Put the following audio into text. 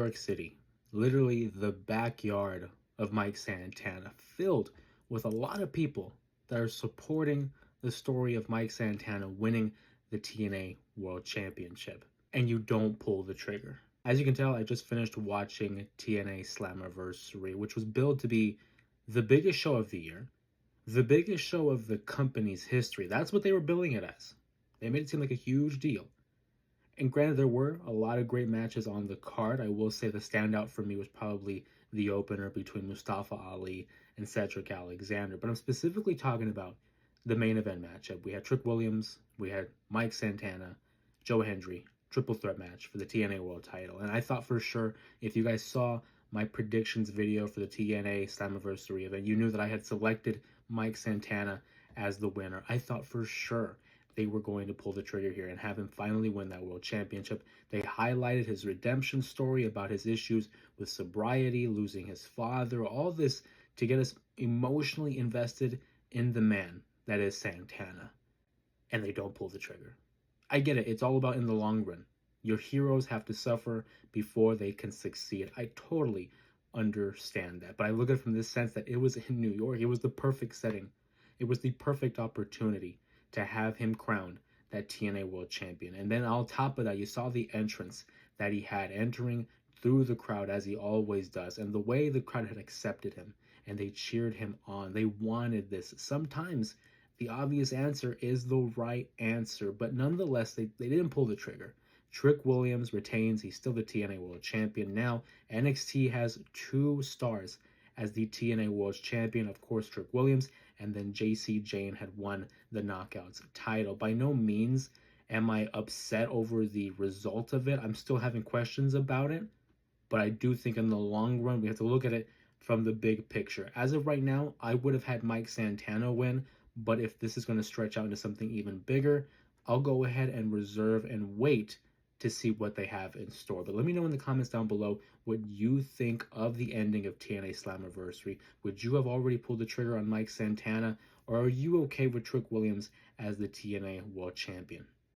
York City, literally the backyard of Mike Santana, filled with a lot of people that are supporting the story of Mike Santana winning the TNA World Championship, and you don't pull the trigger. As you can tell, I just finished watching TNA Slammiversary, which was billed to be the biggest show of the year, the biggest show of the company's history. That's what they were billing it as. They made it seem like a huge deal. And granted, there were a lot of great matches on the card. I will say the standout for me was probably the opener between Mustafa Ali and Cedric Alexander. But I'm specifically talking about the main event matchup. We had Trick Williams, we had Mike Santana, Joe Hendry, triple threat match for the TNA World title. And I thought for sure, if you guys saw my predictions video for the TNA Slammiversary event, you knew that I had selected Mike Santana as the winner. I thought for sure they were going to pull the trigger here and have him finally win that world championship. They highlighted his redemption story about his issues with sobriety, losing his father, all this to get us emotionally invested in the man that is Santana. And they don't pull the trigger. I get it. It's all about in the long run. Your heroes have to suffer before they can succeed. I totally understand that. But I look at it from this sense that it was in New York. It was the perfect setting. It was the perfect opportunity to have him crowned that TNA World Champion. And then on top of that, you saw the entrance that he had entering through the crowd as he always does. And the way the crowd had accepted him and they cheered him on. They wanted this. Sometimes the obvious answer is the right answer, but nonetheless, they didn't pull the trigger. Trick Williams retains. He's still the TNA World Champion. Now, NXT has 2 stars as the TNA World Champion. Of course, Trick Williams, and then JC Jane had won the Knockouts title. By no means am I upset over the result of it. I'm still having questions about it, but I do think in the long run, we have to look at it from the big picture. As of right now, I would have had Mike Santana win, but if this is going to stretch out into something even bigger, I'll go ahead and reserve and wait to see what they have in store. But let me know in the comments down below what you think of the ending of TNA Slammiversary. Would you have already pulled the trigger on Mike Santana, or are you okay with Trick Williams as the TNA World Champion?